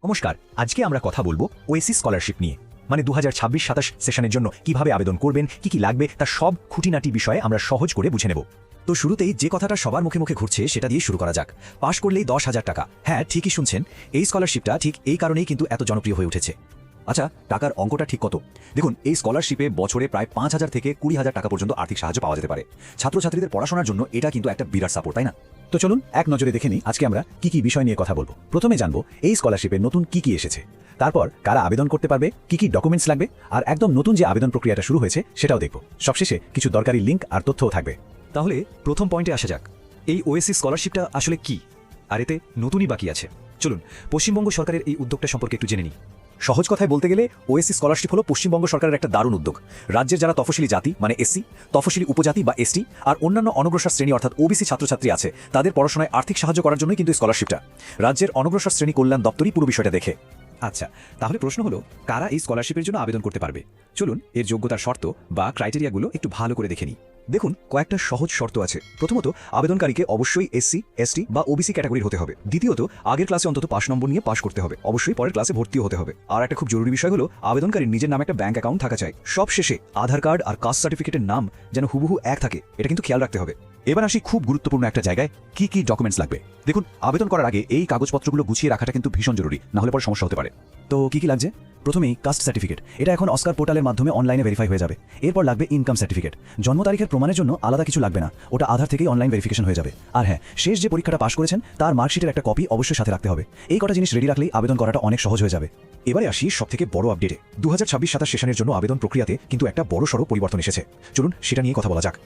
নমস্কার, আজকে আমরা কথা বলবো ওয়েসিস স্কলারশিপ নিয়ে। মানে 2026-27 সেশনের জন্য কিভাবে আবেদন করবেন, কি কি লাগবে, তার সব খুঁটিনাটি বিষয়ে আমরা সহজ করে বুঝে নেব। তো শুরুতেই যে কথাটা সবার মুখে মুখে ঘুরছে সেটা দিয়ে শুরু করা যাক। পাশ করলেই 10,000 টাকা। হ্যাঁ, ঠিকই শুনছেন, এই স্কলারশিপটা ঠিক এই কারণেই কিন্তু এত জনপ্রিয় হয়ে উঠেছে। আচ্ছা, টাকার অঙ্কটা ঠিক কত? দেখুন, এই স্কলারশিপে বছরে প্রায় 5,000 থেকে 20,000 টাকা পর্যন্ত আর্থিক সাহায্য পাওয়া যেতে পারে। ছাত্রছাত্রীদের পড়াশোনার জন্য এটা কিন্তু একটা বিরাট সাপোর্ট, তাই না? তো চলুন এক নজরে দেখে নিই আজকে আমরা কি কি বিষয় নিয়ে কথা বলবো। প্রথমে জানবো এই স্কলারশিপে নতুন কি কি এসেছে, তারপর কারা আবেদন করতে পারবে, কি কি ডকুমেন্টস লাগবে, আর একদম নতুন যে আবেদন প্রক্রিয়াটা শুরু হয়েছে সেটাও দেখব। সবশেষে কিছু দরকারি লিঙ্ক আর তথ্যও থাকবে। তাহলে প্রথম পয়েন্টে আসা যাক, এই ওএসসি স্কলারশিপটা আসলে কি, আর এতে নতুনই বাকি আছে। চলুন পশ্চিমবঙ্গ সরকারের এই উদ্যোগটা সম্পর্কে একটু জেনে নিই। সহজ কথায় বলতে গেলে ওএসসি স্কলারশিপ হলো পশ্চিমবঙ্গ সরকারের একটা দারুণ উদ্যোগ। রাজ্যের যারা তফসিলি জাতি মানে এসসি, তফসিলি উপজাতি বা এসটি আর অন্যান্য অনগ্রসর শ্রেণী অর্থাৎ ওবিসি ছাত্রছাত্রী আছে, তাদের পড়াশোনায় আর্থিক সাহায্য করার জন্যই কিন্তু স্কলারশিপটা। রাজ্যের অনগ্রসর শ্রেণী কল্যাণ দপ্তরই পুরো বিষয়টা দেখে। আচ্ছা, তাহলে প্রশ্ন হলো কারা এই স্কলারশিপের জন্য আবেদন করতে পারবে। চলুন এর যোগ্যতার শর্ত বা ক্রাইটেরিয়াগুলো একটু ভালো করে দেখে নিই। দেখুন, কয়েকটা সহজ শর্ত আছে। প্রথমত, আবেদনকারীকে অবশ্যই এসসি, এসটি বা ওবিসি ক্যাটাগরির হতে হবে। দ্বিতীয়ত, আগের ক্লাসে অন্তত 5 নম্বর নিয়ে পাশ করতে হবে। অবশ্যই পরের ক্লাসে ভর্তিও হতে হবে। আর একটা খুব জরুরি বিষয় হলো আবেদনকারীর নিজের নামে একটা ব্যাংক অ্যাকাউন্ট থাকা চাই। সব শেষে আধার কার্ড আর কাস্ট সার্টিফিকেটের নাম যেন হুবহু এক থাকে, এটা কিন্তু খেয়াল রাখতে হবে। এবার আসি খুব গুরুত্বপূর্ণ একটা জায়গায়, কি কি ডকুমেন্টস লাগবে। দেখুন, আবেদন করার আগে এই কাগজপত্রগুলো গুছিয়ে রাখাটা কিন্তু ভীষণ জরুরি, না হলে পরে সমস্যা হতে পারে। তো কি কি লাগছে? প্রথমেই কাস্ট সার্টিফিকেট, এটা এখন অস্কার পোর্টালের মাধ্যমে অনলাইনে ভেরিফাই হয়ে যাবে। এরপর লাগবে ইনকাম সার্টিফিকেট। জন্ম তারিখের প্রমাণের জন্য আলাদা কিছু লাগবে না, ওটা আধার থেকেই অনলাইন ভেরিফিকেশন হয়ে যাবে। আর হ্যাঁ, শেষ যে পরীক্ষাটা পাশ করেছেন তার মার্কশিটের একটা কপি অবশ্যই সাথে রাখতে হবে। এই কটা জিনিস রেডি রাখলেই আবেদন করাটা অনেক সহজ হয়ে যাবে। এবারে আসি সবথেকে বড় আপডেটে। 2026-27 সেশনের জন্য আবেদন প্রক্রিয়াতে কিন্তু একটা বড়সড় পরিবর্তন এসেছে। চলুন সেটা নিয়ে কথা বলা যাক।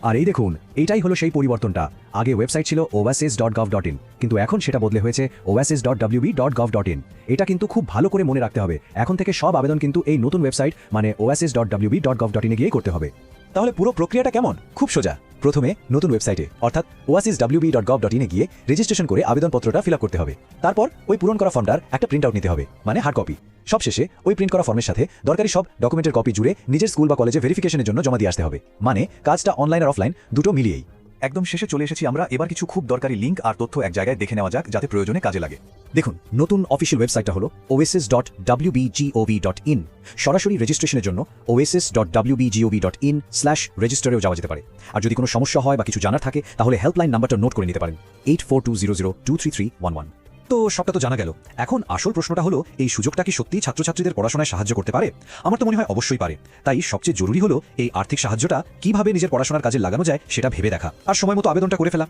আর এই দেখুন, এইটাই হলো সেই পরিবর্তনটা। আগে ওয়েবসাইট ছিল oasis.gov.in, কিন্তু এখন সেটা বদলে হয়েছে oasis.wb.gov.in। এটা কিন্তু খুব ভালো করে মনে রাখতে হবে। এখন থেকে সব আবেদন কিন্তু এই নতুন ওয়েবসাইট মানে oasis.wb.gov.in এ গিয়েই করতে হবে। তাহলে পুরো প্রক্রিয়াটা কেমন? খুব সোজা। প্রথমে নতুন ওয়েবসাইটে অর্থাৎ oasiswb.gov.in এ গিয়ে রেজিস্ট্রেশন করে আবেদনপত্রটা ফিল আপ করতে হবে। তারপর ওই পূরণ করা ফর্মটার একটা প্রিন্ট আউট নিতে হবে, মানে হার্ড কপি। সবশেষে ওই প্রিন্ট করা ফর্মের সাথে দরকারি সব ডকুমেন্টের কপি জুড়ে নিজের স্কুল বা কলেজে ভেরিফিকেশনের জন্য জমা দিয়ে আসতে হবে। মানে কাজটা অনলাইন আর অফলাইন দুটো মিলিয়েই। একদম শেষে চলে এসেছি আমরা। এবার কিছু খুব দরকারি লিঙ্ক আর তথ্য এক জায়গায় দেখে নেওয়া যাক, যাতে প্রয়োজনে কাজে লাগে। দেখুন, নতুন অফিসিয়াল ওয়েবসাইটটা হলো oasis.wbgov.in। সরাসরি রেজিস্ট্রেশনের জন্য oasis.wbgov.in/register-এও যাওয়া যেতে পারে। আর যদি কোনো সমস্যা হয় বা কিছু জানার থাকে তাহলে হেল্পলাইন নাম্বারটা নোট করে নিতে পারেন, 8420023311। তো সবটা তো জানা গেল। এখন আসল প্রশ্নটা হলো, এই সুযোগটা কি সত্যিই ছাত্রছাত্রীদের পড়াশোনায় সাহায্য করতে পারে? আমার তো মনে হয় অবশ্যই পারে। তাই সবচেয়ে জরুরি হলো এই আর্থিক সাহায্যটা কিভাবে নিজের পড়াশোনার কাজে লাগানো যায় সেটা ভেবে দেখা আর সময় মতো আবেদনটা করে ফেলা।